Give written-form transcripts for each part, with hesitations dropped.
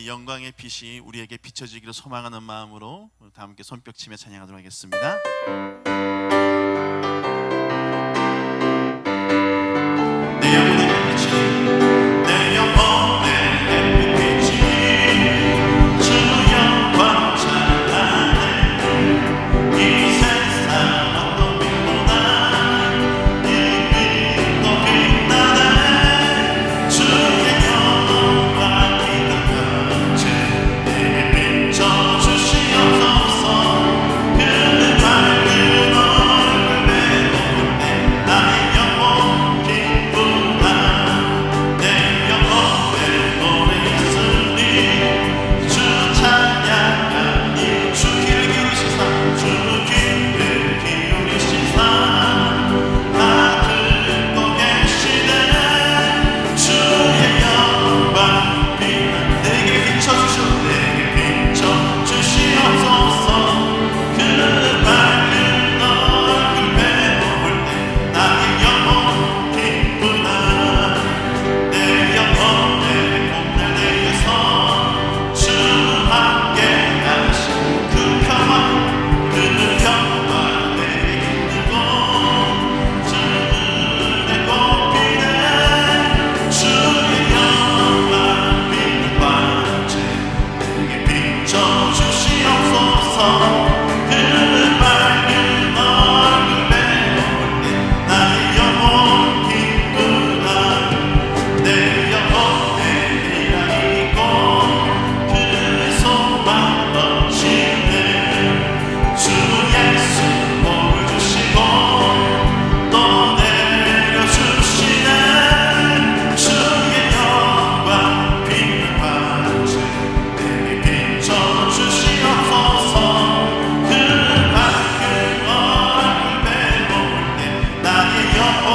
이 영광의 빛이 우리에게 비춰지기를 소망하는 마음으로 다 함께 손뼉치며 찬양하도록 하겠습니다. 내 영혼의 빛이, 내 영혼의 빛이 주 영광 찬란해. 이 세상 어떤 빛보다 이 빛도 빛나네. 주의 영광 빛난 빛에 내게 비춰주시옵소서. 그 밝은 얼굴 배울 때 나의 영혼 기쁘다. 내 영혼에 오래 있으니 주 찬양하니. 주 귀를 기울이시사, 주 귀를 기울이시사 다 듣고 계시네. 주의 영광 빛나 내게 비춰주시오. 내게 비춰주시옵소서. 그 밝은 얼굴 배울 때 나의 영혼 기쁘다. 내 영혼의 봄날 내에서 주 함께 하신 그 평화, 그 평화 내게 힘들고 주의 꽃피네. 주의 영광 빛난 광채 내게 비춰주시옵소서. 그 밝은 얼굴 배울 때 나의 영혼 기쁘다. 내 영혼에 희망이 있고 그 소망 넘치네. 주 예수 복을 주시고 또 내려주시네. 주의 영광 빛난 광채 내게 비춰주시옵소서. 그 밝은 얼굴 배울 때 나의 영혼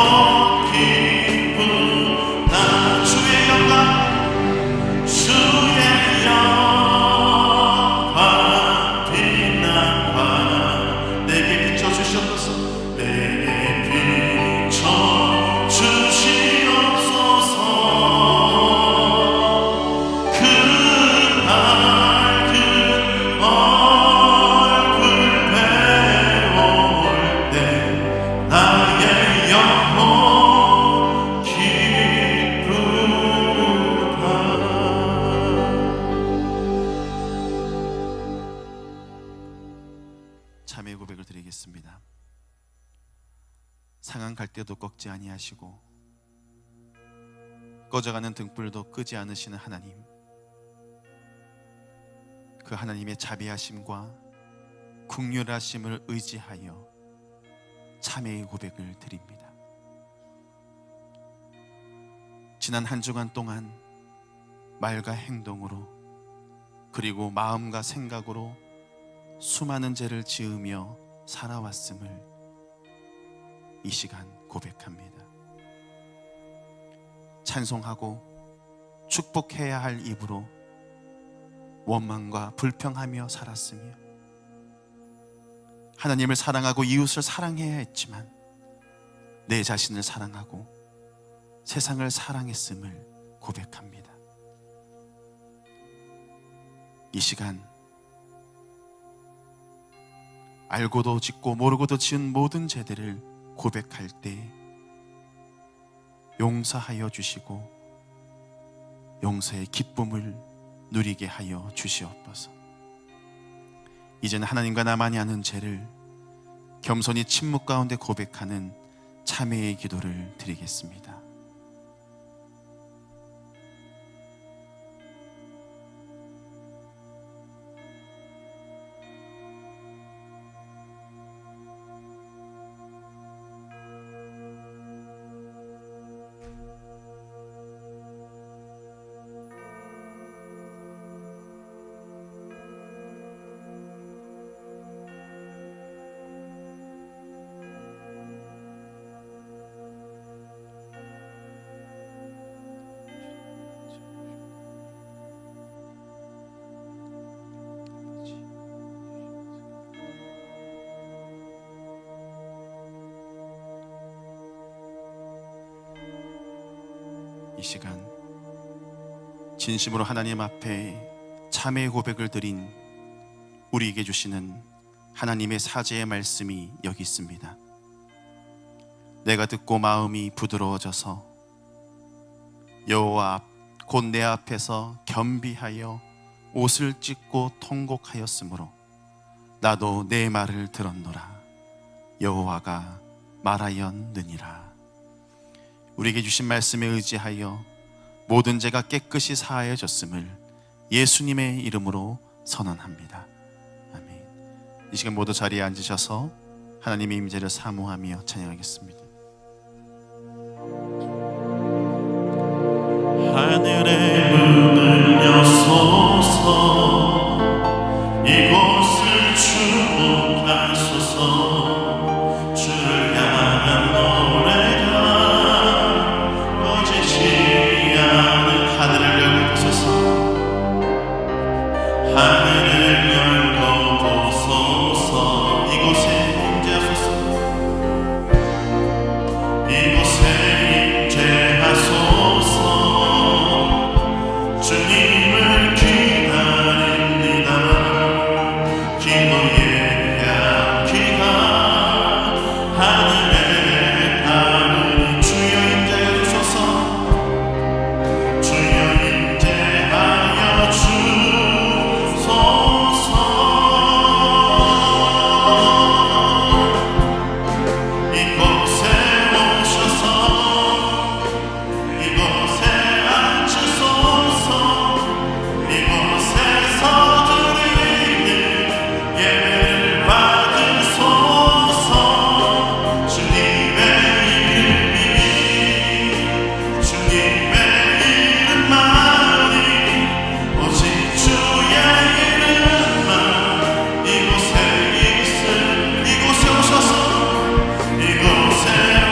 기쁘다. 주의 영광, 주의 영광 빛난 광 내게 비춰주시옵소서. 내게 비춰주시옵소서. 그 밝은 얼굴 배울 때 나의 영혼 기쁘다. 참회 고백을 드리겠습니다. 상한 갈대도 꺾지 아니하시고 꺼져가는 등불도 끄지 않으시는 하나님, 그 하나님의 자비하심과 긍휼하심을 의지하여 참회의 고백을 드립니다. 지난 한 주간 동안 말과 행동으로 그리고 마음과 생각으로 수많은 죄를 지으며 살아왔음을 이 시간 고백합니다. 찬송하고 축복해야 할 입으로 원망과 불평하며 살았으며 하나님을 사랑하고 이웃을 사랑해야 했지만 내 자신을 사랑하고 세상을 사랑했음을 고백합니다. 이 시간 알고도 짓고 모르고도 지은 모든 죄들을 고백할 때 용서하여 주시고 용서의 기쁨을 누리게 하여 주시옵소서. 이제는 하나님과 나만이 아는 죄를 겸손히 침묵 가운데 고백하는 참회의 기도를 드리겠습니다. 이 시간 진심으로 하나님 앞에 참회의 고백을 드린 우리에게 주시는 하나님의 사죄의 말씀이 여기 있습니다. 내가 듣고 마음이 부드러워져서 여호와 앞 곧 내 앞에서 겸비하여 옷을 찢고 통곡하였으므로 나도 내 말을 들었노라. 여호와가 말하였느니라. 우리에게 주신 말씀에 의지하여 모든 죄가 깨끗이 사하여졌음을 예수님의 이름으로 선언합니다. 아멘. 이 시간 모두 자리에 앉으셔서 하나님의 임재를 사모하며 찬양하겠습니다. 하늘의 문을 여소서, 이곳을 축복하소서. 주를 향한 노래가 꺼지지 않은 하늘을 열고 보소서. 하늘을 열고 보소서. 이곳에 임재하소서. 이곳에 임재하소서. 주님을 기다립니다. 기도의 향기가 하늘에 닿으니 주여 임재하여 주소서. 주여 임재하여 주소서. 이곳에 오셔서 이곳에 앉으소서. 이곳에서 드리는 예배를 받으소서. 주님의 이름만이 오직 주의 이름만 이곳에 이곳에 오셔서 이곳에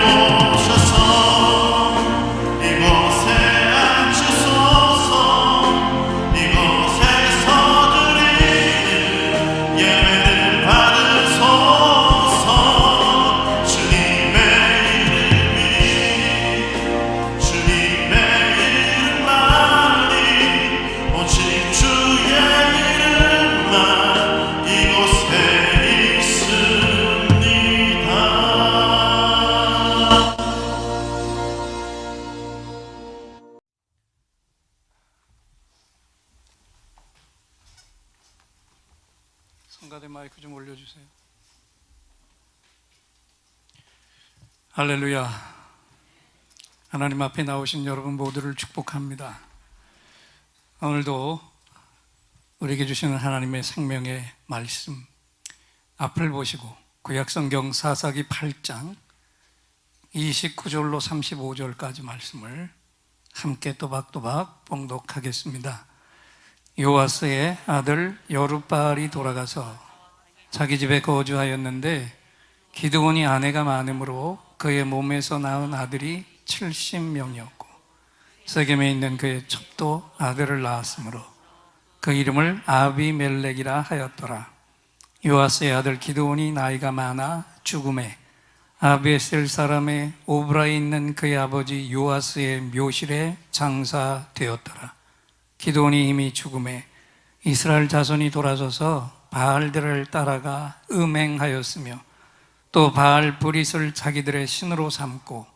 오셔서 이곳에 앉으소서. 이곳에서 드리는 예배를 받으소서. 주님의 이름만이 오직 주의 이름만 이곳에 있습니다. 성가대 마이크 좀 올려주세요. 할렐루야. 하나님 앞에 나오신 여러분 모두를 축복합니다. 오늘도 우리에게 주시는 하나님의 생명의 말씀 앞을 보시고 구약성경 사사기 8장 29절로 35절까지 말씀을 함께 또박또박 봉독하겠습니다. 요아스의 아들 여룻바알이 돌아가서 자기 집에 거주하였는데 기드온이 아내가 많으므로 그의 몸에서 낳은 아들이 70명이었고 세겜에 있는 그의 첩도 아들을 낳았으므로 그 이름을 아비멜렉이라 하였더라. 요아스의 아들 기드온이 나이가 많아 죽음에 아비에셀 사람의 오브라에 있는 그의 아버지 요아스의 묘실에 장사되었더라. 기드온이 이미 죽음에 이스라엘 자손이 돌아서서 바알들을 따라가 음행하였으며 또 바알 브릿을 자기들의 신으로 삼고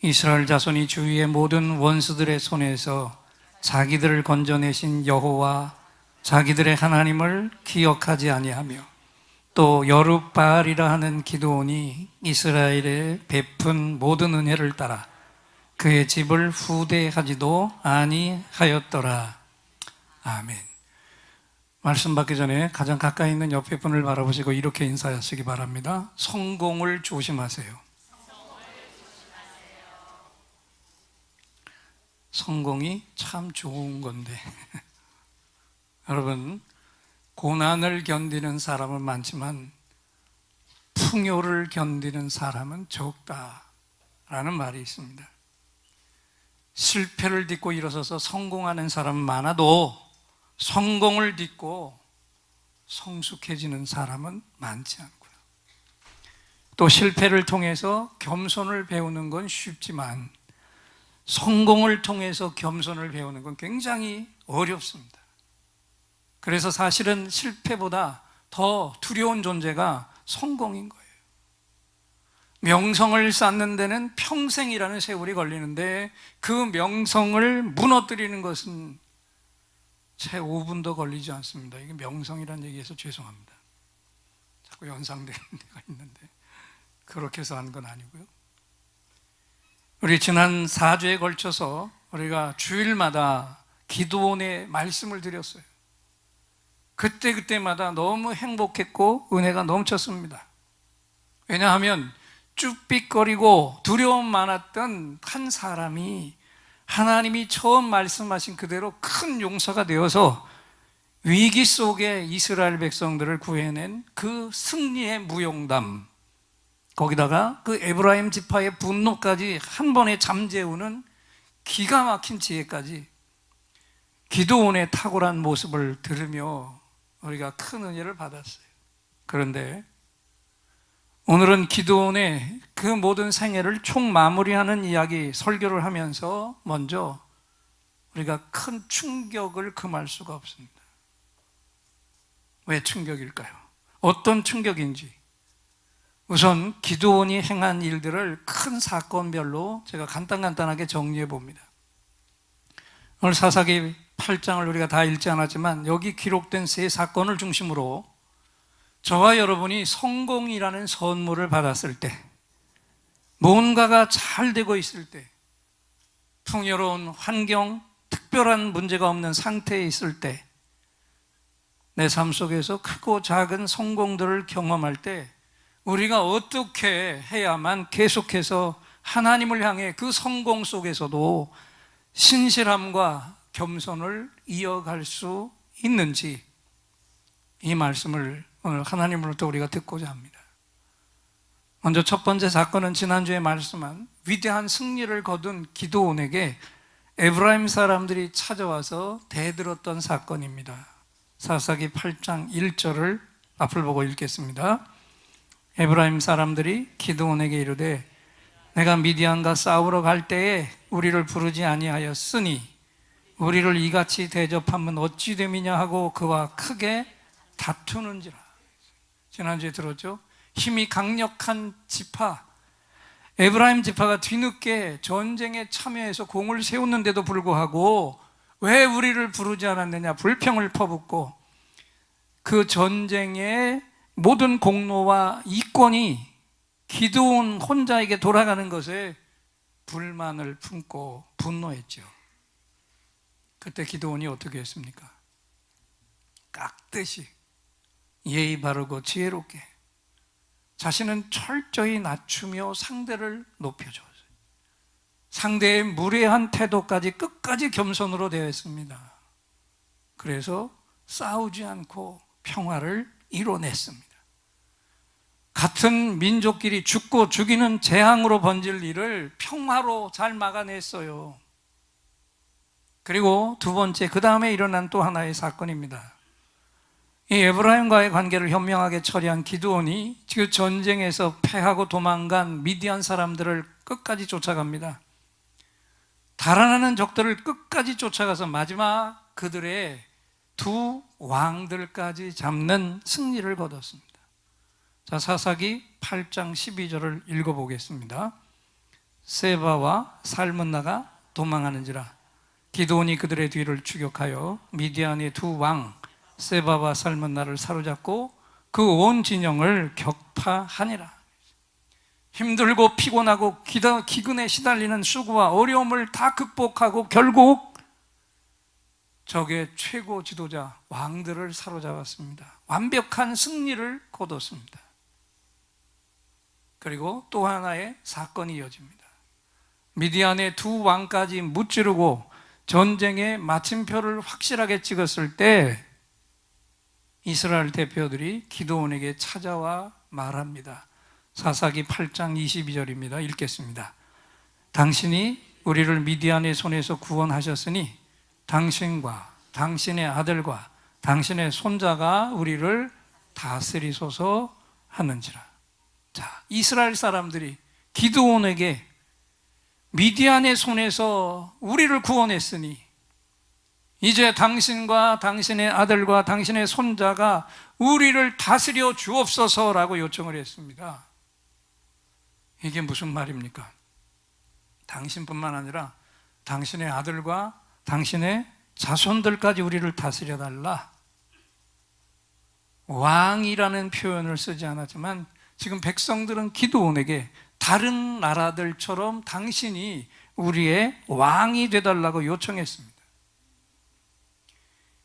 이스라엘 자손이 주위의 모든 원수들의 손에서 자기들을 건져내신 여호와 자기들의 하나님을 기억하지 아니하며 또 여룻바알이라 하는 기드온이 이스라엘에 베푼 모든 은혜를 따라 그의 집을 후대하지도 아니하였더라. 아멘. 말씀 받기 전에 가장 가까이 있는 옆에 분을 바라보시고 이렇게 인사하시기 바랍니다. 성공을 조심하세요. 성공이 참 좋은 건데 여러분, 고난을 견디는 사람은 많지만 풍요를 견디는 사람은 적다라는 말이 있습니다. 실패를 딛고 일어서서 성공하는 사람은 많아도 성공을 딛고 성숙해지는 사람은 많지 않고요. 또 실패를 통해서 겸손을 배우는 건 쉽지만 성공을 통해서 겸손을 배우는 건 굉장히 어렵습니다. 그래서 사실은 실패보다 더 두려운 존재가 성공인 거예요. 명성을 쌓는 데는 평생이라는 세월이 걸리는데 그 명성을 무너뜨리는 것은 채 5분도 걸리지 않습니다. 이게 명성이라는 얘기해서 죄송합니다. 자꾸 연상되는 데가 있는데 그렇게 해서 하는 건 아니고요. 우리 지난 4주에 걸쳐서 우리가 주일마다 기도원의 말씀을 드렸어요. 그때마다 너무 행복했고 은혜가 넘쳤습니다. 왜냐하면 쭈삣거리고 두려움 많았던 한 사람이 하나님이 처음 말씀하신 그대로 큰 용서가 되어서 위기 속에 이스라엘 백성들을 구해낸 그 승리의 무용담, 거기다가 그 에브라임 지파의 분노까지 한 번에 잠재우는 기가 막힌 지혜까지 기도원의 탁월한 모습을 들으며 우리가 큰 은혜를 받았어요. 그런데 오늘은 기도원의 그 모든 생애를 총 마무리하는 이야기 설교를 하면서 먼저 우리가 큰 충격을 금할 수가 없습니다. 왜 충격일까요? 어떤 충격인지 우선 기도원이 행한 일들을 큰 사건별로 제가 간단하게 정리해 봅니다. 오늘 사사기 8장을 우리가 다 읽지 않았지만 여기 기록된 세 사건을 중심으로 저와 여러분이 성공이라는 선물을 받았을 때, 뭔가가 잘 되고 있을 때, 풍요로운 환경, 특별한 문제가 없는 상태에 있을 때, 내 삶 속에서 크고 작은 성공들을 경험할 때 우리가 어떻게 해야만 계속해서 하나님을 향해 그 성공 속에서도 신실함과 겸손을 이어갈 수 있는지, 이 말씀을 오늘 하나님으로부터 우리가 듣고자 합니다. 먼저 첫 번째 사건은 지난주에 말씀한 위대한 승리를 거둔 기드온에게 에브라임 사람들이 찾아와서 대들었던 사건입니다. 사사기 8장 1절을 앞을 보고 읽겠습니다. 에브라임 사람들이 기드온에게 이르되 내가 미디안과 싸우러 갈 때에 우리를 부르지 아니하였으니 우리를 이같이 대접하면 어찌 됨이냐 하고 그와 크게 다투는지라. 지난주에 들었죠? 힘이 강력한 지파, 에브라임 지파가 뒤늦게 전쟁에 참여해서 공을 세웠는데도 불구하고 왜 우리를 부르지 않았느냐 불평을 퍼붓고 그 전쟁의 모든 공로와 이권이 기드온 혼자에게 돌아가는 것에 불만을 품고 분노했죠. 그때 기드온이 어떻게 했습니까? 깍듯이 예의 바르고 지혜롭게 자신은 철저히 낮추며 상대를 높여줬어요. 상대의 무례한 태도까지 끝까지 겸손으로 대했습니다. 그래서 싸우지 않고 평화를 이뤄냈습니다. 같은 민족끼리 죽고 죽이는 재앙으로 번질 일을 평화로 잘 막아냈어요. 그리고 두 번째, 그 다음에 일어난 또 하나의 사건입니다. 이 에브라임과의 관계를 현명하게 처리한 기드온이 그 전쟁에서 패하고 도망간 미디안 사람들을 끝까지 쫓아갑니다. 달아나는 적들을 끝까지 쫓아가서 마지막 그들의 두 왕들까지 잡는 승리를 거뒀습니다. 자, 사사기 8장 12절을 읽어보겠습니다. 세바와 살문나가 도망하는지라 기드온이 그들의 뒤를 추격하여 미디안의 두 왕 세바와 살문나를 사로잡고 그 온 진영을 격파하니라. 힘들고 피곤하고 기근에 시달리는 수고와 어려움을 다 극복하고 결국 적의 최고 지도자 왕들을 사로잡았습니다. 완벽한 승리를 거뒀습니다. 그리고 또 하나의 사건이 이어집니다. 미디안의 두 왕까지 무찌르고 전쟁의 마침표를 확실하게 찍었을 때 이스라엘 대표들이 기드온에게 찾아와 말합니다. 사사기 8장 22절입니다. 읽겠습니다. 당신이 우리를 미디안의 손에서 구원하셨으니 당신과 당신의 아들과 당신의 손자가 우리를 다스리소서 하는지라. 자, 이스라엘 사람들이 기드온에게 미디안의 손에서 우리를 구원했으니 이제 당신과 당신의 아들과 당신의 손자가 우리를 다스려 주옵소서라고 요청을 했습니다. 이게 무슨 말입니까? 당신뿐만 아니라 당신의 아들과 당신의 자손들까지 우리를 다스려 달라. 왕이라는 표현을 쓰지 않았지만 지금 백성들은 기드온에게 다른 나라들처럼 당신이 우리의 왕이 되달라고 요청했습니다.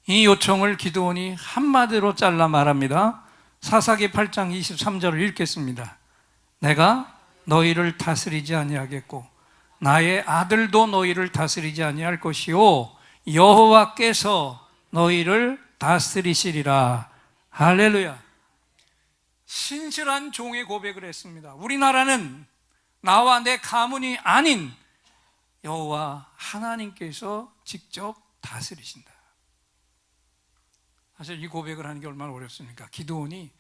이 요청을 기드온이 한마디로 잘라 말합니다. 사사기 8장 23절을 읽겠습니다. 내가 너희를 다스리지 아니하겠고 나의 아들도 너희를 다스리지 아니할 것이요 여호와께서 너희를 다스리시리라. 할렐루야. 신실한 종의 고백을 했습니다. 우리나라는 나와 내 가문이 아닌 여호와 하나님께서 직접 다스리신다. 사실 이 고백을 하는 게 얼마나 어렵습니까? 기드온이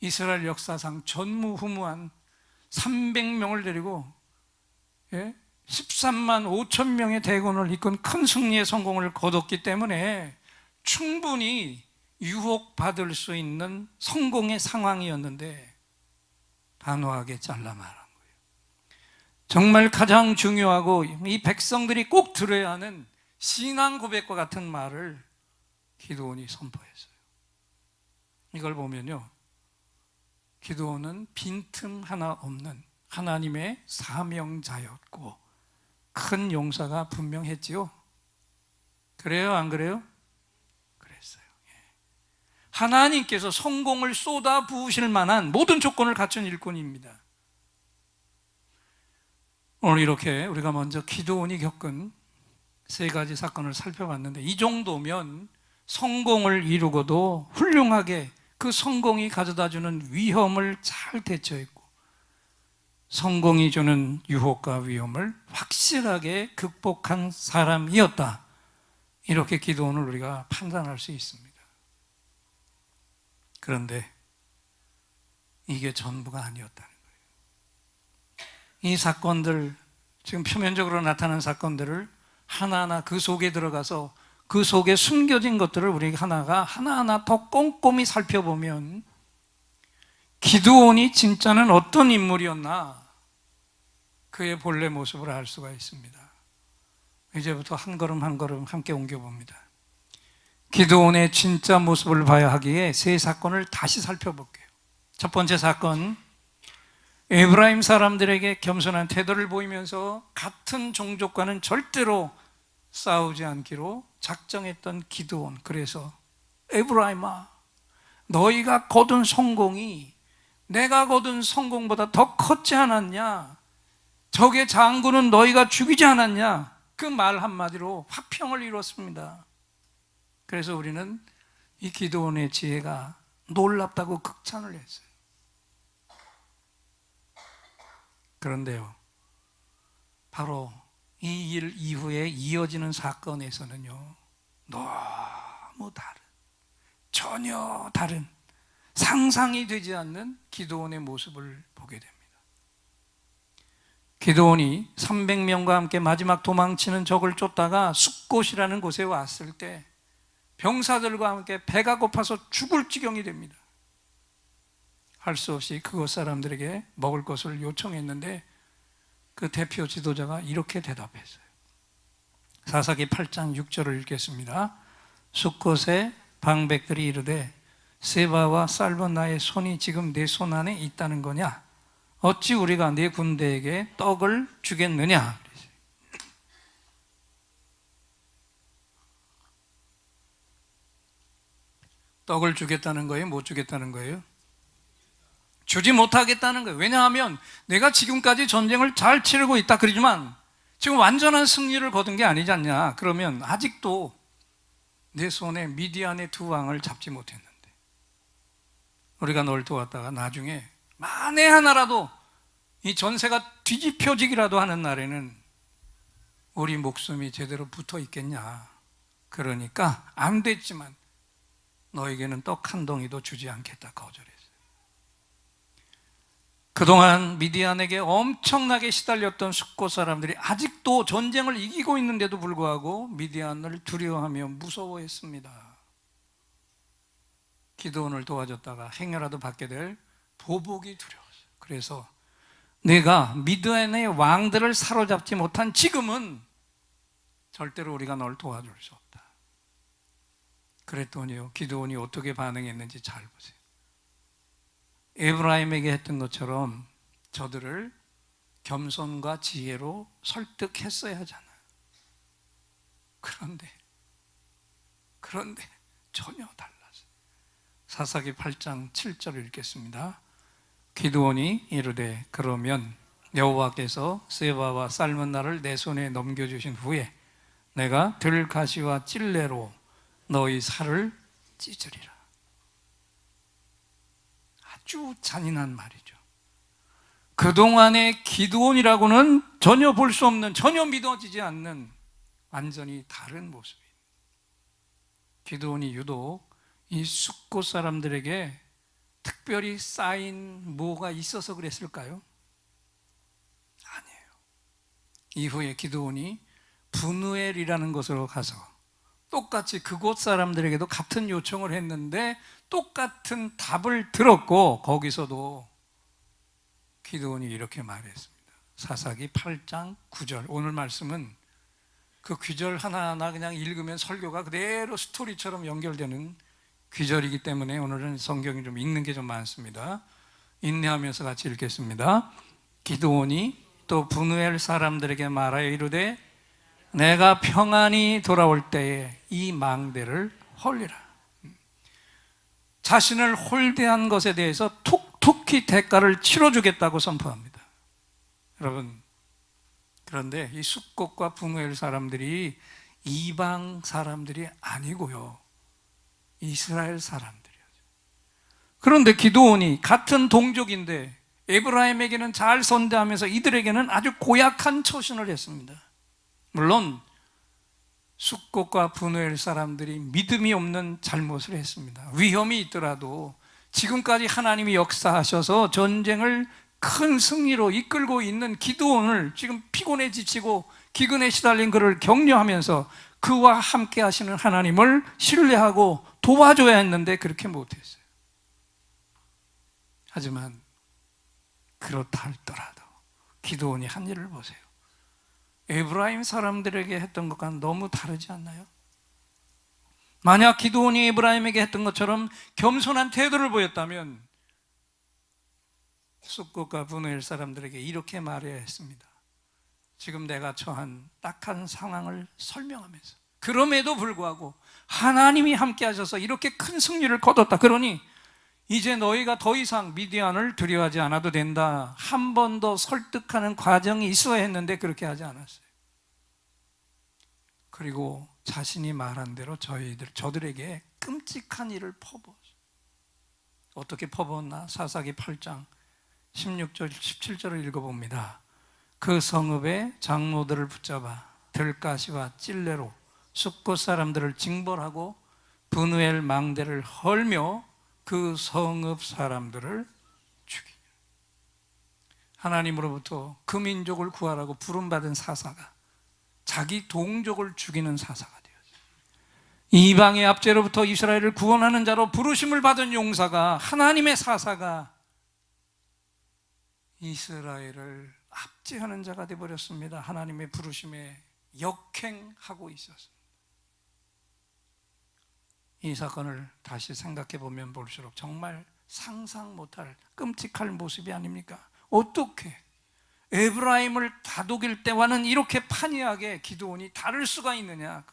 이스라엘 역사상 전무후무한 300명을 데리고 13만 5천 명의 대군을 이끈 큰 승리의 성공을 거뒀기 때문에 충분히 유혹받을 수 있는 성공의 상황이었는데 단호하게 잘라 말한 거예요. 정말 가장 중요하고 이 백성들이 꼭 들어야 하는 신앙 고백과 같은 말을 기드온이 선포했어요. 이걸 보면요, 기드온은 빈틈 하나 없는 하나님의 사명자였고 큰 용사가 분명했지요. 그래요, 안 그래요? 그랬어요. 하나님께서 성공을 쏟아 부으실 만한 모든 조건을 갖춘 일꾼입니다. 오늘 이렇게 우리가 먼저 기드온이 겪은 세 가지 사건을 살펴봤는데, 이 정도면 성공을 이루고도 훌륭하게 그 성공이 가져다주는 위험을 잘 대처했고 성공이 주는 유혹과 위험을 확실하게 극복한 사람이었다, 이렇게 기드온을 우리가 판단할 수 있습니다. 그런데 이게 전부가 아니었다는 거예요. 이 사건들, 지금 표면적으로 나타난 사건들을 하나하나 그 속에 들어가서 그 속에 숨겨진 것들을 우리 하나하나 더 꼼꼼히 살펴보면 기드온이 진짜는 어떤 인물이었나, 그의 본래 모습을 알 수가 있습니다. 이제부터 한 걸음 한 걸음 함께 옮겨봅니다. 기드온의 진짜 모습을 봐야 하기에 세 사건을 다시 살펴볼게요. 첫 번째 사건, 에브라임 사람들에게 겸손한 태도를 보이면서 같은 종족과는 절대로 싸우지 않기로 작정했던 기드온. 그래서 에브라임아, 너희가 거둔 성공이 내가 거둔 성공보다 더 컸지 않았냐? 적의 장군은 너희가 죽이지 않았냐? 그 말 한마디로 화평을 이뤘습니다. 그래서 우리는 이 기드온의 지혜가 놀랍다고 극찬을 했어요. 그런데요, 바로 이 일 이후에 이어지는 사건에서는요, 너무 다른, 전혀 다른, 상상이 되지 않는 기드온의 모습을 보게 됩니다. 기드온이 300명과 함께 마지막 도망치는 적을 쫓다가 숫곳이라는 곳에 왔을 때 병사들과 함께 배가 고파서 죽을 지경이 됩니다. 할 수 없이 그곳 사람들에게 먹을 것을 요청했는데 그 대표 지도자가 이렇게 대답했어요. 사사기 8장 6절을 읽겠습니다. 숫곳에 방백들이 이르되 세바와 살본나의 손이 지금 내 손 안에 있다는 거냐? 어찌 우리가 네 군대에게 떡을 주겠느냐? 떡을 주겠다는 거예요? 못 주겠다는 거예요? 주지 못하겠다는 거예요. 왜냐하면 내가 지금까지 전쟁을 잘 치르고 있다 그러지만 지금 완전한 승리를 거둔 게 아니지 않냐? 그러면 아직도 내 손에 미디안의 두 왕을 잡지 못했는데 우리가 널 도왔다가 나중에 만에 하나라도 이 전세가 뒤집혀지기라도 하는 날에는 우리 목숨이 제대로 붙어 있겠냐? 그러니까 안 됐지만 너에게는 떡 한 덩이도 주지 않겠다 거절했어요. 그동안 미디안에게 엄청나게 시달렸던 숙고 사람들이 아직도 전쟁을 이기고 있는데도 불구하고 미디안을 두려워하며 무서워했습니다. 기드온을 도와줬다가 행여라도 받게 될 보복이 두려웠어요. 그래서 내가 미디안의 왕들을 사로잡지 못한 지금은 절대로 우리가 널 도와줄 수 없다. 그랬더니요, 기드온이 어떻게 반응했는지 잘 보세요. 에브라임에게 했던 것처럼 저들을 겸손과 지혜로 설득했어야 하잖아요. 그런데 전혀 달랐어요. 사사기 8장 7절을 읽겠습니다. 기드온이 이르되 그러면 여호와께서 세바와 삶은 나를 내 손에 넘겨주신 후에 내가 들가시와 찔레로 너희 살을 찢으리라. 아주 잔인한 말이죠. 그동안의 기드온이라고는 전혀 볼 수 없는, 전혀 믿어지지 않는 완전히 다른 모습이에요. 기드온이 유독 이 숙고 사람들에게 특별히 쌓인 뭐가 있어서 그랬을까요? 아니에요. 이후에 기드온이 브누엘이라는 곳으로 가서 똑같이 그곳 사람들에게도 같은 요청을 했는데 똑같은 답을 들었고, 거기서도 기드온이 이렇게 말했습니다. 사사기 8장 9절. 오늘 말씀은 그 귀절 하나하나 그냥 읽으면 설교가 그대로 스토리처럼 연결되는 귀절이기 때문에 오늘은 성경이 좀 읽는 게 좀 많습니다. 인내하면서 같이 읽겠습니다. 기드온이 또 브누엘 사람들에게 말하여 이르되 내가 평안히 돌아올 때에 이 망대를 헐리라. 자신을 홀대한 것에 대해서 톡톡히 대가를 치러주겠다고 선포합니다. 여러분, 그런데 이 숙곡과 브누엘 사람들이 이방 사람들이 아니고요, 이스라엘 사람들이었어요. 그런데 기드온이 같은 동족인데 에브라임에게는 잘 선대하면서 이들에게는 아주 고약한 처신을 했습니다. 물론 숙곡과 브누엘 사람들이 믿음이 없는 잘못을 했습니다. 위험이 있더라도 지금까지 하나님이 역사하셔서 전쟁을 큰 승리로 이끌고 있는 기드온을 지금 피곤해 지치고 기근에 시달린 그를 격려하면서 그와 함께 하시는 하나님을 신뢰하고 도와줘야 했는데 그렇게 못했어요. 하지만 그렇다 할더라도 기드온이 한 일을 보세요. 에브라임 사람들에게 했던 것과는 너무 다르지 않나요? 만약 기드온이 에브라임에게 했던 것처럼 겸손한 태도를 보였다면 숙곡과 브누엘 사람들에게 이렇게 말해야 했습니다. 지금 내가 처한 딱한 상황을 설명하면서 그럼에도 불구하고 하나님이 함께 하셔서 이렇게 큰 승리를 거뒀다. 그러니 이제 너희가 더 이상 미디안을 두려워하지 않아도 된다. 한 번 더 설득하는 과정이 있어야 했는데 그렇게 하지 않았어요. 그리고 자신이 말한 대로 저들에게 끔찍한 일을 퍼부었어요. 어떻게 퍼부었나? 사사기 8장 16절 17절을 읽어봅니다. 그 성읍의 장로들을 붙잡아 들가시와 찔레로 숙고 사람들을 징벌하고 브누엘 망대를 헐며 그 성읍 사람들을 죽이니. 하나님으로부터 그 민족을 구하라고 부름받은 사사가 자기 동족을 죽이는 사사가 되었어요. 이방의 압제로부터 이스라엘을 구원하는 자로 부르심을 받은 용사가, 하나님의 사사가 이스라엘을 압제하는 자가 되어버렸습니다. 하나님의 부르심에 역행하고 있었습니다. 이 사건을 다시 생각해 보면 볼수록 정말 상상 못할 끔찍할 모습이 아닙니까? 어떻게 에브라임을 다독일 때와는 이렇게 판이하게 기드온이 다를 수가 있느냐?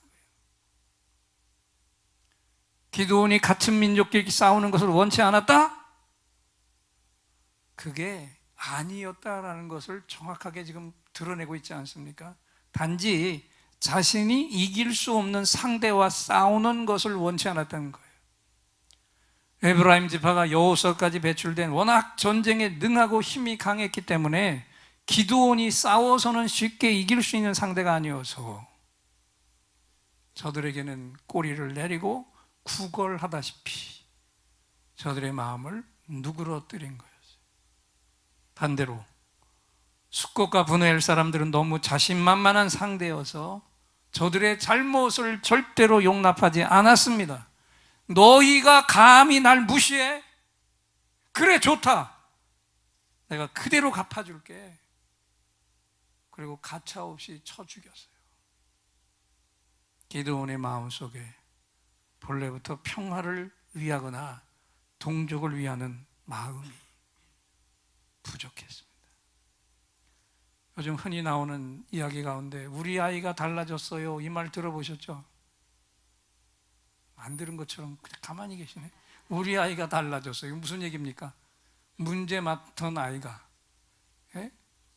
기드온이 같은 민족끼리 싸우는 것을 원치 않았다? 그게 아니었다라는 것을 정확하게 지금 드러내고 있지 않습니까? 단지 자신이 이길 수 없는 상대와 싸우는 것을 원치 않았다는 거예요. 에브라임 지파가 여호수아까지 배출된 워낙 전쟁에 능하고 힘이 강했기 때문에 기드온이 싸워서는 쉽게 이길 수 있는 상대가 아니어서 저들에게는 꼬리를 내리고 구걸하다시피 저들의 마음을 누그러뜨린 거였어요. 반대로 숫곳과 브누엘 사람들은 너무 자신만만한 상대여서 저들의 잘못을 절대로 용납하지 않았습니다. 너희가 감히 날 무시해? 그래, 좋다. 내가 그대로 갚아줄게. 그리고 가차없이 쳐 죽였어요. 기드온의 마음속에 본래부터 평화를 위하거나 동족을 위하는 마음이 부족했습니다. 요즘 흔히 나오는 이야기 가운데 우리 아이가 달라졌어요, 이 말 들어보셨죠? 안 들은 것처럼 그냥 가만히 계시네. 우리 아이가 달라졌어요. 이거 무슨 얘기입니까? 문제 맡던 아이가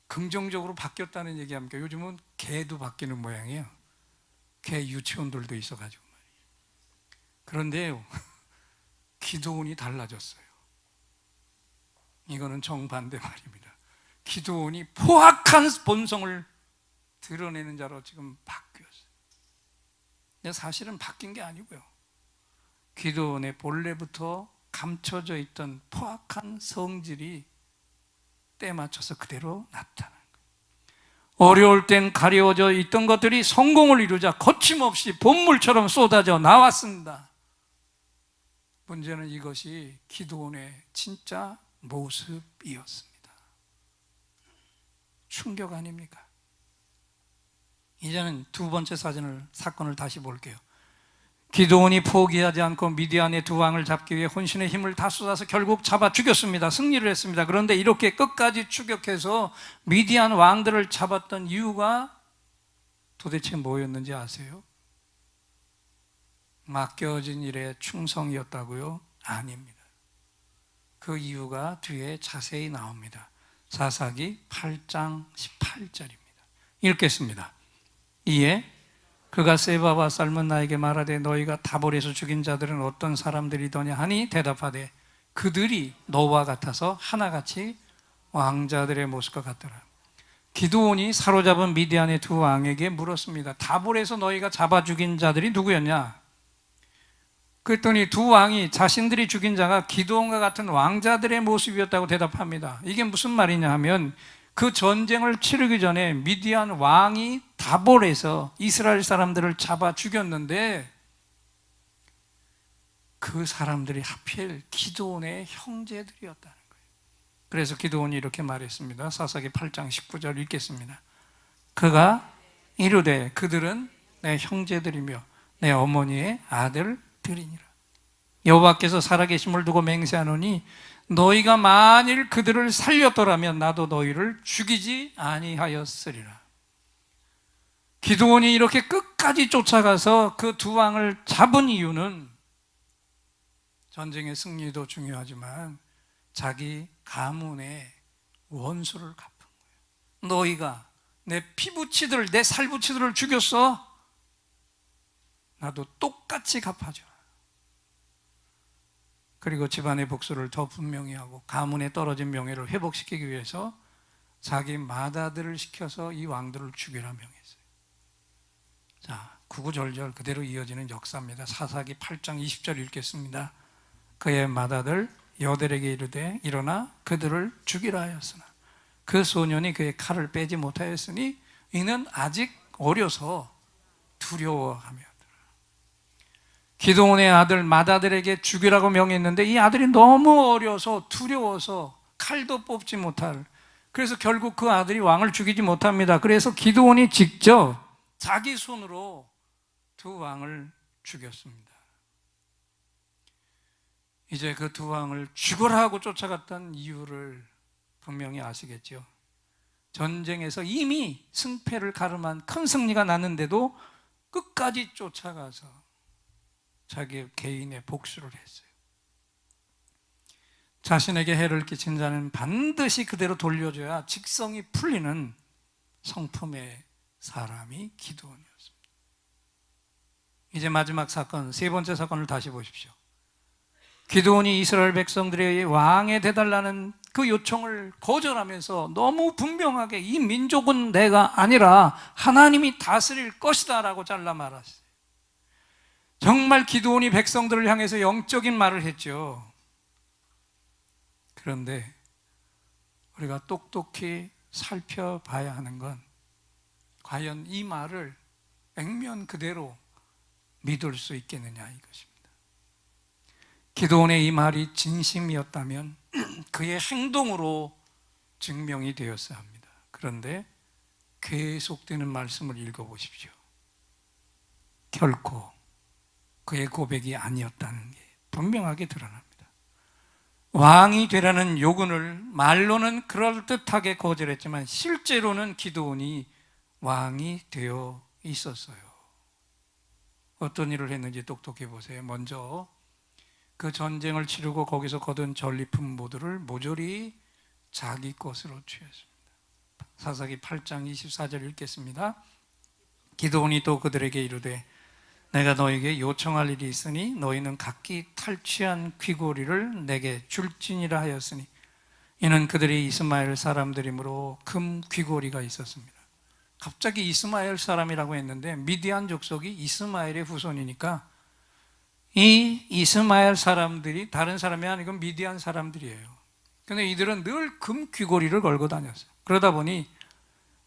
긍정적으로 바뀌었다는 얘기합니까? 요즘은 개도 바뀌는 모양이에요. 개 유치원들도 있어가지고 말이에요. 그런데요, 기드온이 달라졌어요. 이거는 정반대 말입니다. 기드온이 포악한 본성을 드러내는 자로 지금 바뀌었어요. 근데 사실은 바뀐 게 아니고요, 기드온의 본래부터 감춰져 있던 포악한 성질이 때 맞춰서 그대로 나타나는 거예요. 어려울 땐 가려워져 있던 것들이 성공을 이루자 거침없이 본물처럼 쏟아져 나왔습니다. 문제는 이것이 기드온의 진짜 모습이었습니다. 충격 아닙니까? 이제는 두 번째 사건을 다시 볼게요. 기드온이 포기하지 않고 미디안의 두 왕을 잡기 위해 혼신의 힘을 다 쏟아서 결국 잡아 죽였습니다. 승리를 했습니다. 그런데 이렇게 끝까지 추격해서 미디안 왕들을 잡았던 이유가 도대체 뭐였는지 아세요? 맡겨진 일에 충성이었다고요? 아닙니다. 그 이유가 뒤에 자세히 나옵니다. 사사기 8장 18절입니다. 읽겠습니다. 이에 그가 세바와 삶은 나에게 말하되 너희가 다볼에서 죽인 자들은 어떤 사람들이더냐 하니 대답하되 그들이 너와 같아서 하나같이 왕자들의 모습과 같더라. 기드온이 사로잡은 미디안의 두 왕에게 물었습니다. 다볼에서 너희가 잡아 죽인 자들이 누구였냐? 그랬더니 두 왕이 자신들이 죽인 자가 기드온과 같은 왕자들의 모습이었다고 대답합니다. 이게 무슨 말이냐 하면 그 전쟁을 치르기 전에 미디안 왕이 다볼에서 이스라엘 사람들을 잡아 죽였는데 그 사람들이 하필 기드온의 형제들이었다는 거예요. 그래서 기드온이 이렇게 말했습니다. 사사기 8장 19절 읽겠습니다. 그가 이르되 그들은 내 형제들이며 내 어머니의 아들들이니라. 여호와께서 살아계심을 두고 맹세하노니 너희가 만일 그들을 살렸더라면 나도 너희를 죽이지 아니하였으리라. 기드온이 이렇게 끝까지 쫓아가서 그 두 왕을 잡은 이유는 전쟁의 승리도 중요하지만 자기 가문의 원수를 갚은 거예요. 너희가 내 피부치들, 내 살부치들을 죽였어? 나도 똑같이 갚아줘. 그리고 집안의 복수를 더 분명히 하고 가문에 떨어진 명예를 회복시키기 위해서 자기 맏아들을 시켜서 이 왕들을 죽이라 명했어요. 자, 구구절절 그대로 이어지는 역사입니다. 사사기 8장 20절 읽겠습니다. 그의 맏아들 여델에게 이르되 일어나 그들을 죽이라 하였으나 그 소년이 그의 칼을 빼지 못하였으니 이는 아직 어려서 두려워하며 기드온의 아들 맏아들에게 죽이라고 명했는데 이 아들이 너무 어려서 두려워서 칼도 뽑지 못할, 그래서 결국 그 아들이 왕을 죽이지 못합니다. 그래서 기드온이 직접 자기 손으로 두 왕을 죽였습니다. 이제 그 두 왕을 죽어라 하고 쫓아갔던 이유를 분명히 아시겠죠? 전쟁에서 이미 승패를 가름한 큰 승리가 났는데도 끝까지 쫓아가서 자기 개인의 복수를 했어요. 자신에게 해를 끼친 자는 반드시 그대로 돌려줘야 직성이 풀리는 성품의 사람이 기드온이었습니다. 이제 마지막 사건, 세 번째 사건을 다시 보십시오. 기드온이 이스라엘 백성들의 왕에 되달라는 그 요청을 거절하면서 너무 분명하게 이 민족은 내가 아니라 하나님이 다스릴 것이다 라고 잘라 말았어요. 정말 기드온이 백성들을 향해서 영적인 말을 했죠. 그런데 우리가 똑똑히 살펴봐야 하는 건 과연 이 말을 액면 그대로 믿을 수 있겠느냐 이것입니다. 기드온의 이 말이 진심이었다면 그의 행동으로 증명이 되었어야 합니다. 그런데 계속되는 말씀을 읽어보십시오. 결코 그의 고백이 아니었다는 게 분명하게 드러납니다. 왕이 되라는 요구를 말로는 그럴듯하게 거절했지만 실제로는 기드온이 왕이 되어 있었어요. 어떤 일을 했는지 똑똑히 보세요. 먼저 그 전쟁을 치르고 거기서 거둔 전리품 모두를 모조리 자기 것으로 취했습니다. 사사기 8장 24절 읽겠습니다. 기드온이 또 그들에게 이르되 내가 너에게 요청할 일이 있으니 너희는 각기 탈취한 귀고리를 내게 줄지니라 하였으니 이는 그들이 이스마엘 사람들이므로 금 귀고리가 있었습니다. 갑자기 이스마엘 사람이라고 했는데 미디안 족속이 이스마엘의 후손이니까 이 이스마엘 사람들이 다른 사람이 아니고 미디안 사람들이에요. 근데 이들은 늘 금 귀고리를 걸고 다녔어요. 그러다 보니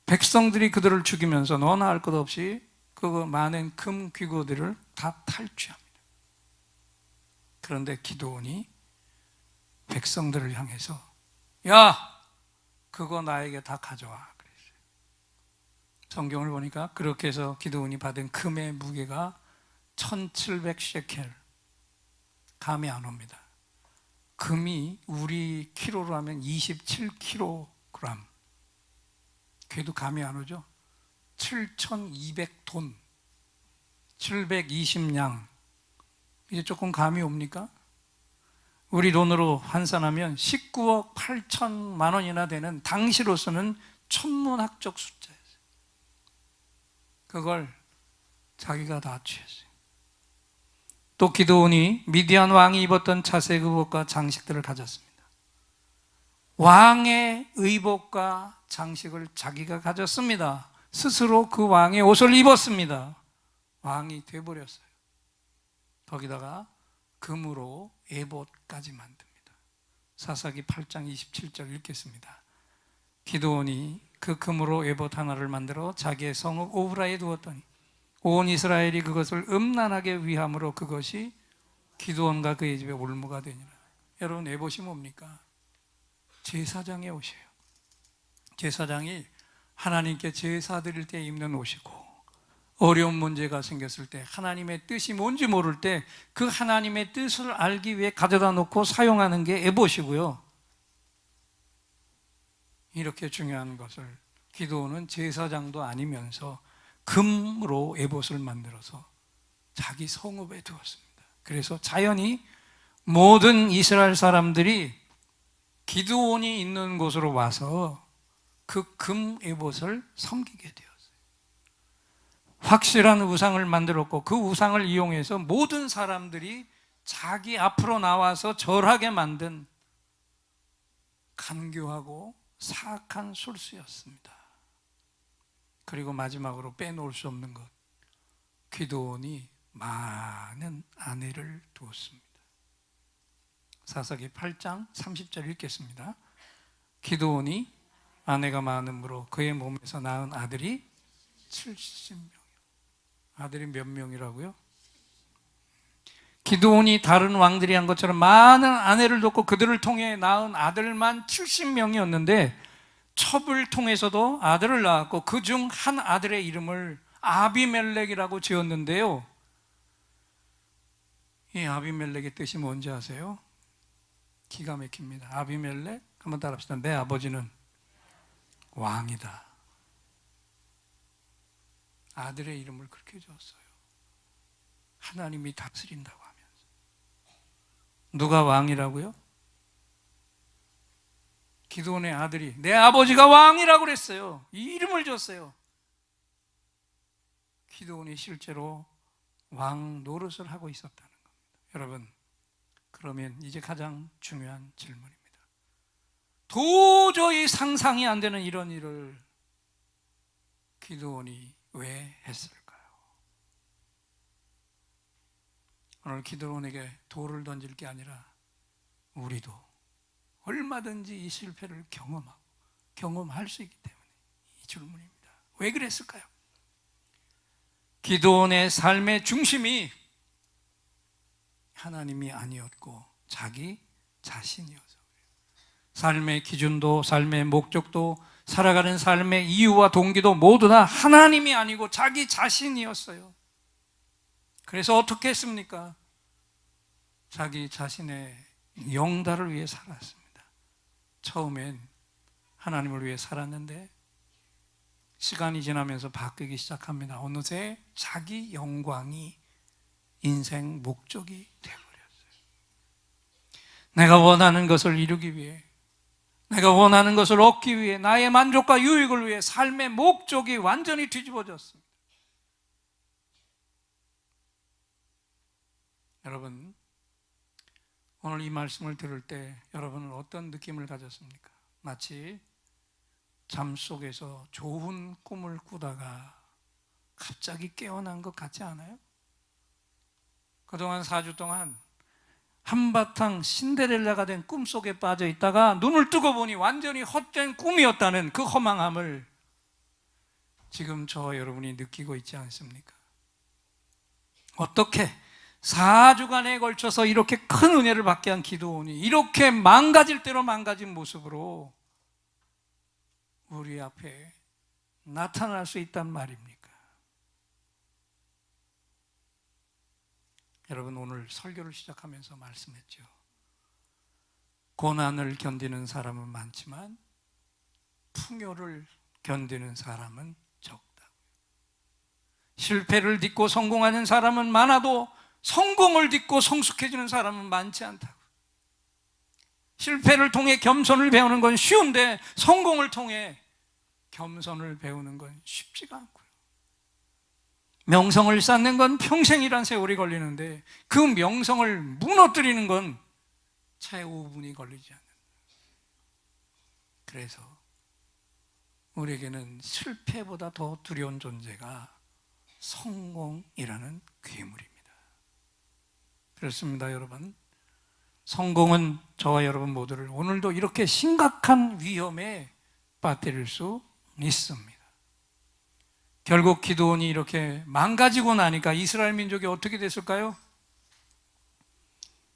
백성들이 그들을 죽이면서 너나 할 것 없이 그 많은 금 귀고리를 다 탈취합니다. 그런데 기드온이 백성들을 향해서 야, 그거 나에게 다 가져와 그랬어요. 성경을 보니까 그렇게 해서 기드온이 받은 금의 무게가 1700셰켈, 감이 안 옵니다. 금이 우리 키로로 하면 27kg, 그래도 감이 안 오죠. 7200돈, 720냥, 이제 조금 감이 옵니까? 우리 돈으로 환산하면 19억 8천만 원이나 되는 당시로서는 천문학적 숫자였어요. 그걸 자기가 다 취했어요. 또 기드온이 미디안 왕이 입었던 차색 의복과 장식들을 가졌습니다. 왕의 의복과 장식을 자기가 가졌습니다. 스스로 그 왕의 옷을 입었습니다. 왕이 되어버렸어요. 거기다가 금으로 에봇까지 만듭니다. 사사기 8장 27절 읽겠습니다. 기드온이 그 금으로 에봇 하나를 만들어 자기의 성읍 오브라에 두었더니 온 이스라엘이 그것을 음란하게 위함으로 그것이 기드온과 그의 집에 올무가 되니라. 여러분, 에봇이 뭡니까? 제사장의 옷이에요. 제사장이 하나님께 제사 드릴 때 입는 옷이고, 어려운 문제가 생겼을 때 하나님의 뜻이 뭔지 모를 때 그 하나님의 뜻을 알기 위해 가져다 놓고 사용하는 게 에봇이고요. 이렇게 중요한 것을 기드온은 제사장도 아니면서 금으로 에봇을 만들어서 자기 성읍에 두었습니다. 그래서 자연히 모든 이스라엘 사람들이 기드온이 있는 곳으로 와서 그 금 에봇을 섬기게 되었어요. 확실한 우상을 만들었고 그 우상을 이용해서 모든 사람들이 자기 앞으로 나와서 절하게 만든 간교하고 사악한 술수였습니다. 그리고 마지막으로 빼놓을 수 없는 것, 기드온이 많은 아내를 두었습니다. 사사기 8장 30절 읽겠습니다. 기드온이 아내가 많음으로 그의 몸에서 낳은 아들이 70명. 아들이 몇 명이라고요? 기드온이 다른 왕들이 한 것처럼 많은 아내를 뒀고 그들을 통해 낳은 아들만 70명이었는데 첩을 통해서도 아들을 낳았고 그중 한 아들의 이름을 아비멜렉이라고 지었는데요, 이 아비멜렉의 뜻이 뭔지 아세요? 기가 막힙니다. 아비멜렉, 한번 따라합시다. 내 아버지는 왕이다. 아들의 이름을 그렇게 지었어요. 하나님이 다스린다고 하면서. 누가 왕이라고요? 기드온의 아들이 내 아버지가 왕이라고 그랬어요. 이 이름을 줬어요. 기드온이 실제로 왕 노릇을 하고 있었다는 겁니다. 여러분, 그러면 이제 가장 중요한 질문입니다. 도저히 상상이 안 되는 이런 일을 기드온이 왜 했을까요? 오늘 기드온에게 돌을 던질 게 아니라 우리도 얼마든지 이 실패를 경험하고 경험할 수 있기 때문에 이 질문입니다. 왜 그랬을까요? 기도원의 삶의 중심이 하나님이 아니었고 자기 자신이어서 그래요. 삶의 기준도 삶의 목적도 살아가는 삶의 이유와 동기도 모두 다 하나님이 아니고 자기 자신이었어요. 그래서 어떻게 했습니까? 자기 자신의 영달을 위해 살았습니다. 처음엔 하나님을 위해 살았는데 시간이 지나면서 바뀌기 시작합니다. 어느새 자기 영광이 인생 목적이 되어버렸어요. 내가 원하는 것을 이루기 위해, 내가 원하는 것을 얻기 위해, 나의 만족과 유익을 위해 삶의 목적이 완전히 뒤집어졌습니다. 여러분, 오늘 이 말씀을 들을 때 여러분은 어떤 느낌을 가졌습니까? 마치 잠 속에서 좋은 꿈을 꾸다가 갑자기 깨어난 것 같지 않아요? 그동안 4주 동안 한바탕 신데렐라가 된 꿈속에 빠져 있다가 눈을 뜨고 보니 완전히 헛된 꿈이었다는 그 허망함을 지금 저와 여러분이 느끼고 있지 않습니까? 어떻게 4주간에 걸쳐서 이렇게 큰 은혜를 받게 한 기도원이 이렇게 망가질 대로 망가진 모습으로 우리 앞에 나타날 수 있단 말입니까? 여러분, 오늘 설교를 시작하면서 말씀했죠. 고난을 견디는 사람은 많지만 풍요를 견디는 사람은 적다. 실패를 딛고 성공하는 사람은 많아도 성공을 딛고 성숙해지는 사람은 많지 않다고. 실패를 통해 겸손을 배우는 건 쉬운데 성공을 통해 겸손을 배우는 건 쉽지가 않고요. 명성을 쌓는 건 평생이란 세월이 걸리는데 그 명성을 무너뜨리는 건 차에 5분이 걸리지 않는. 그래서 우리에게는 실패보다 더 두려운 존재가 성공이라는 괴물입니다. 그렇습니다, 여러분. 성공은 저와 여러분 모두를 오늘도 이렇게 심각한 위험에 빠뜨릴 수 있습니다. 결국 기드온이 이렇게 망가지고 나니까 이스라엘 민족이 어떻게 됐을까요?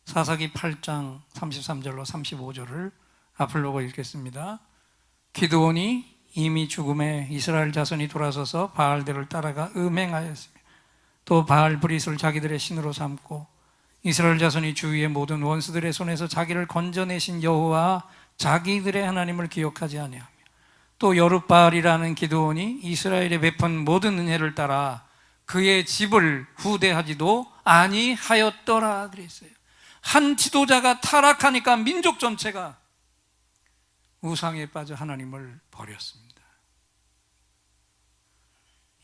사사기 8장 33절로 35절을 앞을 보고 읽겠습니다. 기드온이 이미 죽음에 이스라엘 자손이 돌아서서 바알들을 따라가 음행하였으며 또 바알 브릿을 자기들의 신으로 삼고 이스라엘 자손이 주위의 모든 원수들의 손에서 자기를 건져내신 여호와 자기들의 하나님을 기억하지 아니하며 또 여룻바알이라는 기드온이 이스라엘에 베푼 모든 은혜를 따라 그의 집을 후대하지도 아니하였더라 그랬어요. 한 지도자가 타락하니까 민족 전체가 우상에 빠져 하나님을 버렸습니다.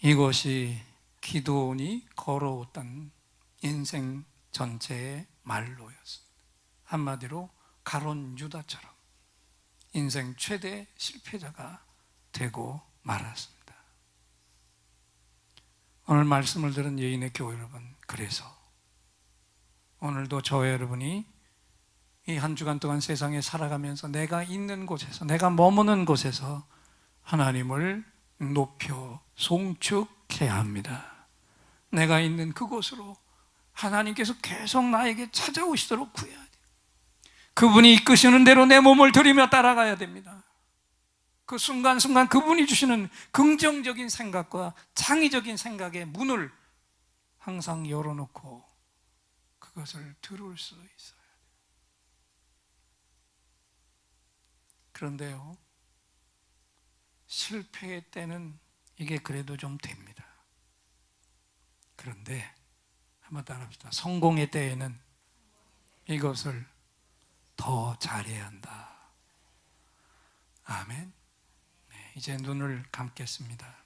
이것이 기드온이 걸어왔던 인생 전체의 말로였습니다. 한마디로 가론 유다처럼 인생 최대 실패자가 되고 말았습니다. 오늘 말씀을 들은 예인의 교회 여러분, 그래서 오늘도 저와 여러분이 이 한 주간 동안 세상에 살아가면서 내가 있는 곳에서, 내가 머무는 곳에서 하나님을 높여 송축해야 합니다. 내가 있는 그곳으로 하나님께서 계속 나에게 찾아오시도록 구해야 돼요. 그분이 이끄시는 대로 내 몸을 들이며 따라가야 됩니다. 그 순간순간 그분이 주시는 긍정적인 생각과 창의적인 생각의 문을 항상 열어놓고 그것을 들을 수 있어야 돼요. 그런데요, 실패의 때는 이게 그래도 좀 됩니다. 그런데 한번 따라합시다. 성공의 때에는 이것을 더 잘해야 한다. 아멘. 네, 이제 눈을 감겠습니다.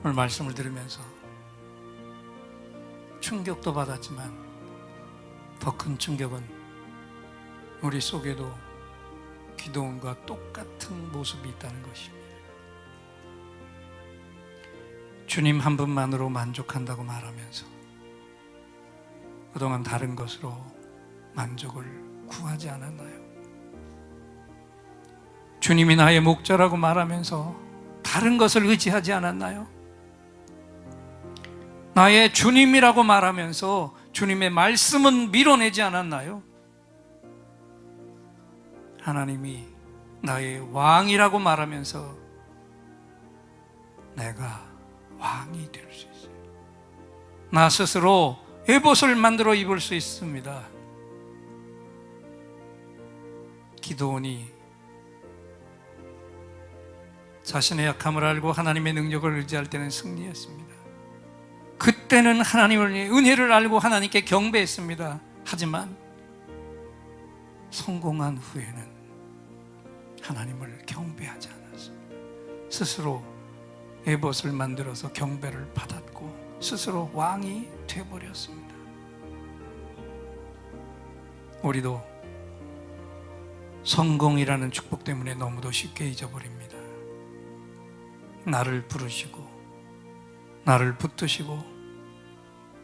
오늘 말씀을 들으면서 충격도 받았지만 더 큰 충격은 우리 속에도 기도원과 똑같은 모습이 있다는 것입니다. 주님 한 분만으로 만족한다고 말하면서 그동안 다른 것으로 만족을 구하지 않았나요? 주님이 나의 목자라고 말하면서 다른 것을 의지하지 않았나요? 나의 주님이라고 말하면서 주님의 말씀은 밀어내지 않았나요? 하나님이 나의 왕이라고 말하면서 내가 왕이 될 수 있어요. 나 스스로 에봇을 만들어 입을 수 있습니다. 기드온이 자신의 약함을 알고 하나님의 능력을 의지할 때는 승리했습니다. 그때는 하나님의 은혜를 알고 하나님께 경배했습니다. 하지만 성공한 후에는 하나님을 경배하지 않았습니다. 스스로 에봇을 만들어서 경배를 받았고 스스로 왕이 되어버렸습니다. 우리도 성공이라는 축복 때문에 너무도 쉽게 잊어버립니다. 나를 부르시고 나를 붙드시고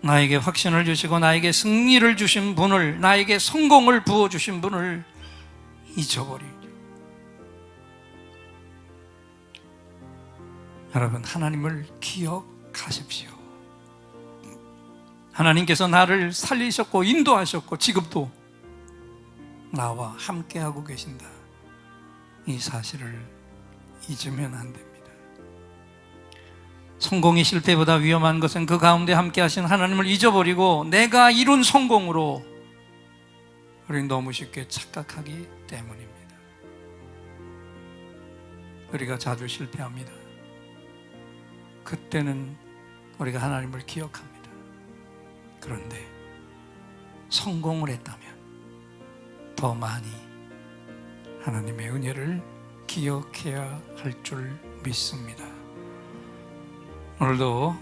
나에게 확신을 주시고 나에게 승리를 주신 분을, 나에게 성공을 부어주신 분을 잊어버리죠. 여러분, 하나님을 기억하십시오. 하나님께서 나를 살리셨고 인도하셨고 지금도 나와 함께하고 계신다. 이 사실을 잊으면 안 됩니다. 성공이 실패보다 위험한 것은 그 가운데 함께 하신 하나님을 잊어버리고 내가 이룬 성공으로 우리는 너무 쉽게 착각하기 때문입니다. 우리가 자주 실패합니다. 그때는 우리가 하나님을 기억합니다. 그런데 성공을 했다면 더 많이 하나님의 은혜를 기억해야 할 줄 믿습니다. 오늘도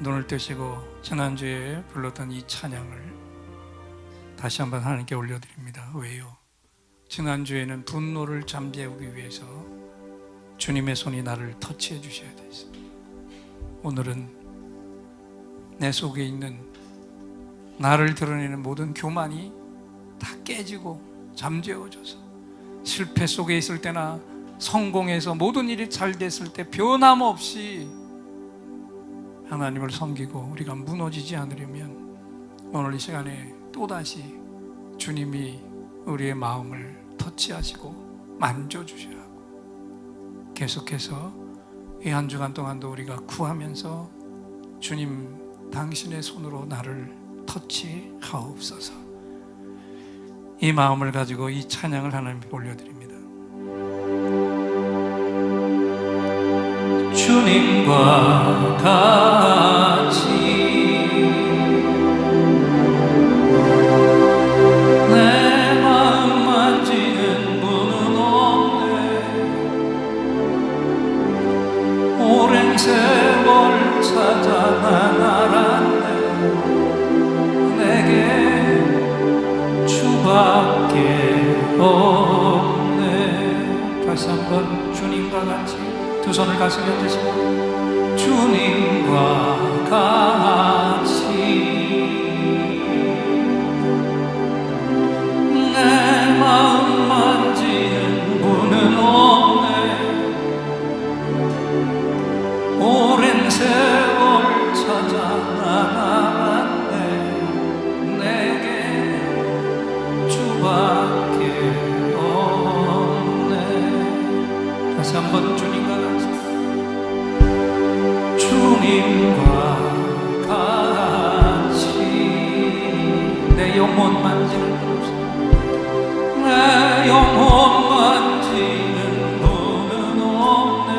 눈을 뜨시고 지난주에 불렀던 이 찬양을 다시 한번 하나님께 올려드립니다. 왜요? 지난주에는 분노를 잠재우기 위해서 주님의 손이 나를 터치해 주셔야 됐어요. 오늘은 내 속에 있는 나를 드러내는 모든 교만이 다 깨지고 잠재워져서 실패 속에 있을 때나 성공해서 모든 일이 잘 됐을 때 변함없이 하나님을 섬기고 우리가 무너지지 않으려면 오늘 이 시간에 또다시 주님이 우리의 마음을 터치하시고 만져주셔야 하고 계속해서 이 한 주간 동안도 우리가 구하면서 주님 당신의 손으로 나를 터치하옵소서. 이 마음을 가지고 이 찬양을 하나님께 올려드립니다. 주님과 같이 내 마음 만지는 분은 없네. 오랜 세월 찾아만 알았네. 내게 주밖에 없네. 다시 한번 주님과 같이 두 손을 가슴에 얹으시고 주님과 같이 내 마음 만지는 분은 없네. 오랜 세월 찾아 나갔네. 내게 주밖에 없네. 다시 한번 주님과 같이 주님과 같이 내 영혼 만지는 분 없어. 내 영혼 만지는 분은 없네.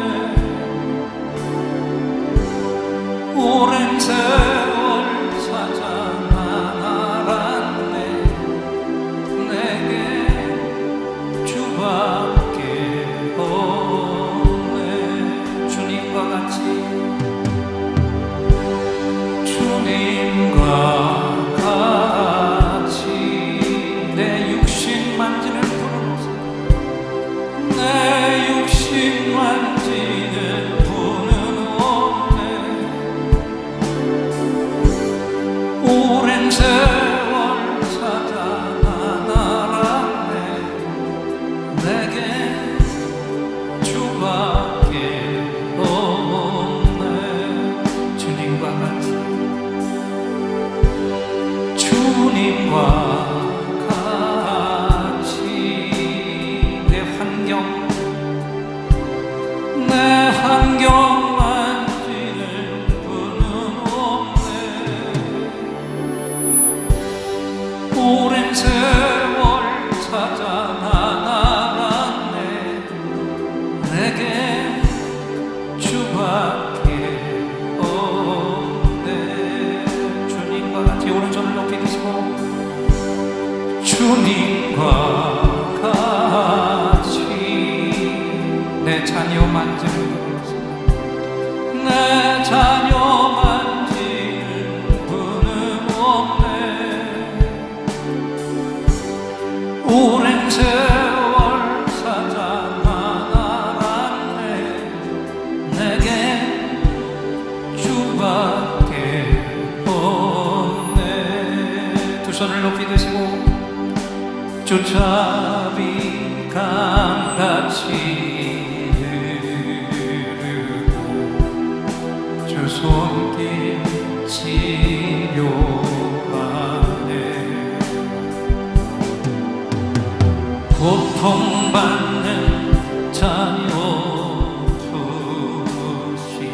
오랜 세월 찾아 나갔네. 내게 주밖에 없네. 주님과 같이 주님과 같이 내 육신 만지는 분은 없어. 내 자녀 만지는 분은 내 자녀 만지는 분은 없네. 오랜 세월 사자만 알았네. 내게 주밖에 없네. 두 손을 높이 드시고 주잡이 감같이 흐르고 주 손길 치료하네. 고통받는 자녀 두시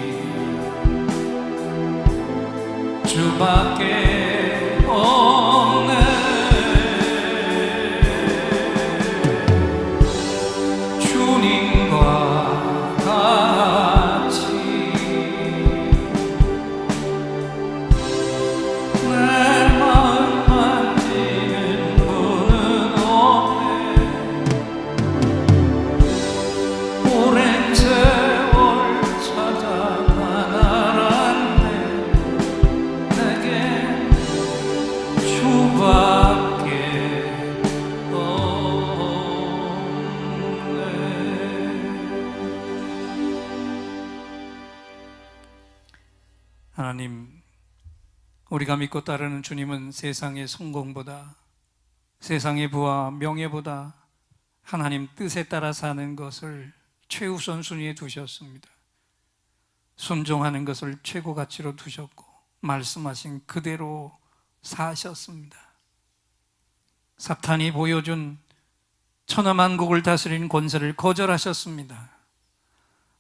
주밖에 없네. 하나님, 우리가 믿고 따르는 주님은 세상의 성공보다, 세상의 부와 명예보다 하나님 뜻에 따라 사는 것을 최우선 순위에 두셨습니다. 순종하는 것을 최고 가치로 두셨고 말씀하신 그대로 사셨습니다. 사탄이 보여준 천하만국을 다스리는 권세를 거절하셨습니다.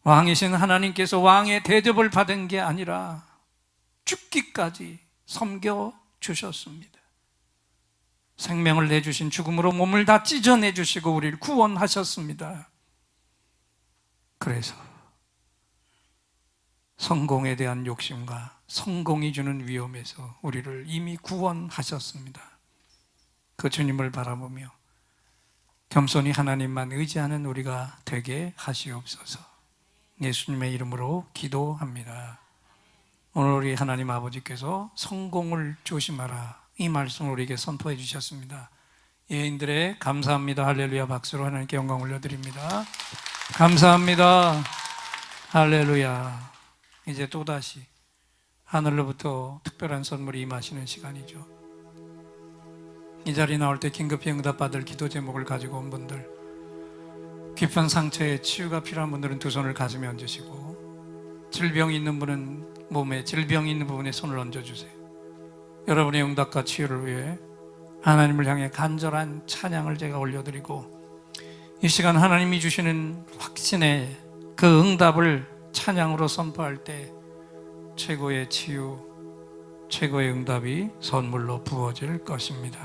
왕이신 하나님께서 왕의 대접을 받은 게 아니라 죽기까지 섬겨주셨습니다. 생명을 내주신 죽음으로 몸을 다 찢어내주시고 우리를 구원하셨습니다. 그래서 성공에 대한 욕심과 성공이 주는 위험에서 우리를 이미 구원하셨습니다. 그 주님을 바라보며 겸손히 하나님만 의지하는 우리가 되게 하시옵소서. 예수님의 이름으로 기도합니다. 오늘 우리 하나님 아버지께서 성공을 조심하라, 이 말씀을 우리에게 선포해 주셨습니다. 예인들의 감사합니다, 할렐루야 박수로 하나님께 영광 올려드립니다. 감사합니다, 할렐루야. 이제 또다시 하늘로부터 특별한 선물이 임하시는 시간이죠. 이 자리에 나올 때 긴급히 응답받을 기도 제목을 가지고 온 분들, 깊은 상처에 치유가 필요한 분들은 두 손을 가슴에 얹으시고, 질병이 있는 분은 몸에 질병이 있는 부분에 손을 얹어주세요. 여러분의 응답과 치유를 위해 하나님을 향해 간절한 찬양을 제가 올려드리고, 이 시간 하나님이 주시는 확신의 그 응답을 찬양으로 선포할 때 최고의 치유, 최고의 응답이 선물로 부어질 것입니다.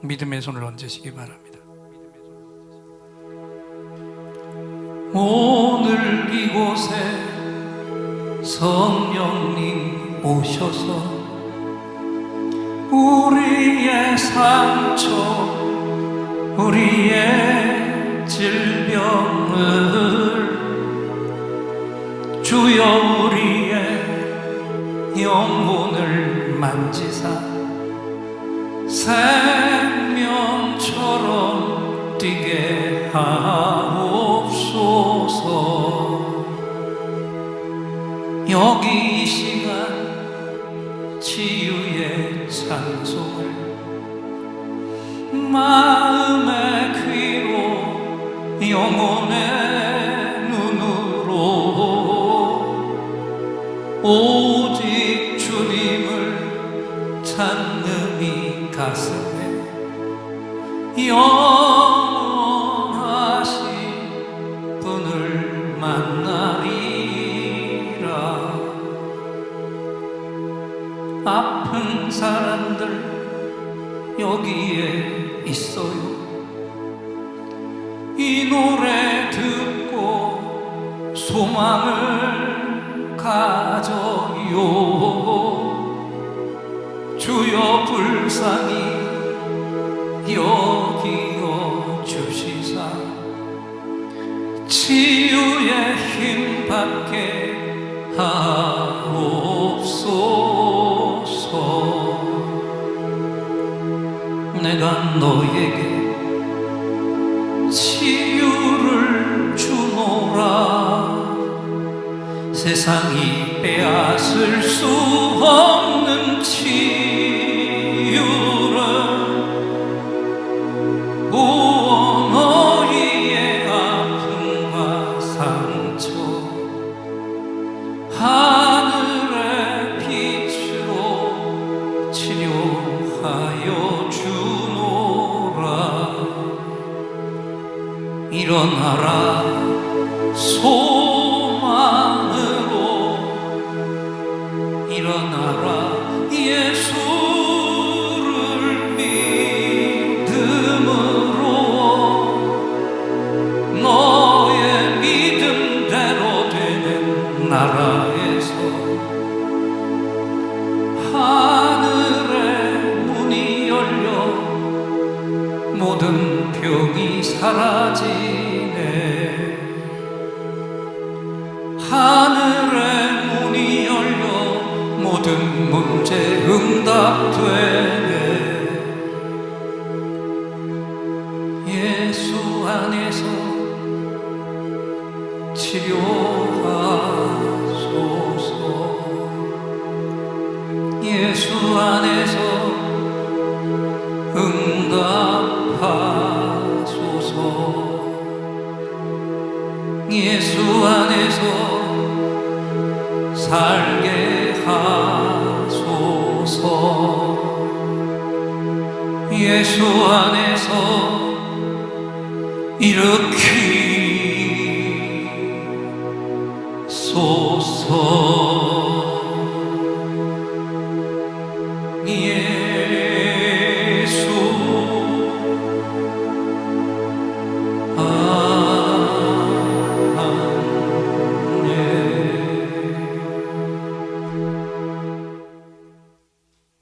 믿음의 손을 얹으시기 바랍니다. 오늘 이곳에 성령님 오셔서 우리의 상처, 우리의 질병을 주여 우리의 영혼을 만지사 생명처럼 뛰게 하옵소서. 여기 이 시간 치유의 찬송을 마음의 귀로 영혼의 눈으로 오직 주님을 찾는 이 가슴에 영원하신 분을 만나리라. 아픈 사람들 여기에 있어요. 이 노래 듣고 소망을 가져요. 주여 불쌍히 여기어 주시사 치유의 힘 받게 하옵소서. 내가 너에게 치유를 주노라. 세상이 빼앗을 수 없는 치유를 구원 너희의 아픔과 상처 하늘의 빛으로 치료하여 주노라. 일어나라 소망으로 일어나라 예수를 믿음으로 너의 믿음대로 되는 나라에서 하늘의 문이 열려 모든 병이 사라지네. 하늘의 문이 열려 모든 문제 응답되네. 예수 안에서 치료하소서. 예수 안에서 응답하소서. 예수 안에서 살게 하소서. 예수 안에서 일으키소서. 예수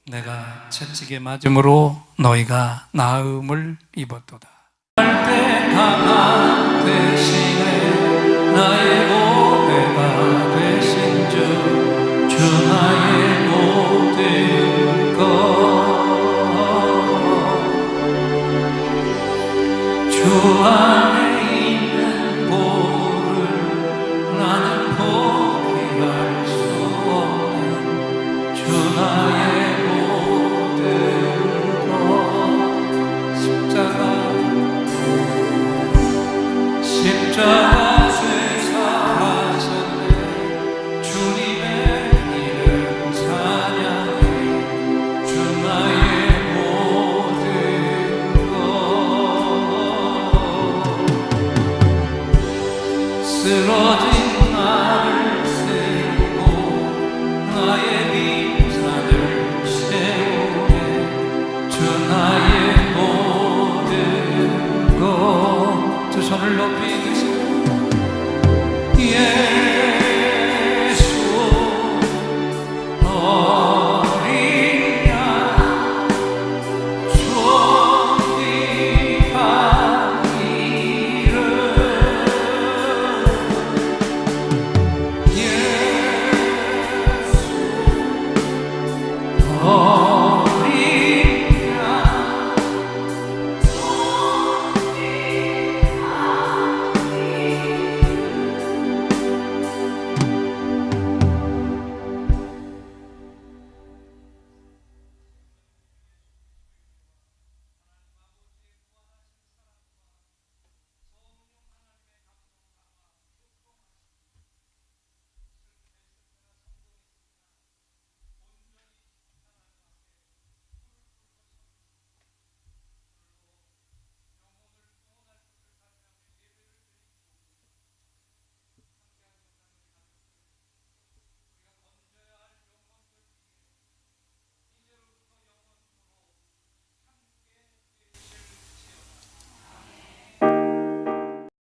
내가 채찍에 맞음으로 너희가 나음을 입었도다. 때 강한 대신에 나의 보배가 되신 주 나의 모든 것 주 안에 있는 보물을 나는 포기할 수 없는 주 나의 십자가 쇠사하셨네. 주님의 이름 찬양해. 주 나의 모든 것 쓰러진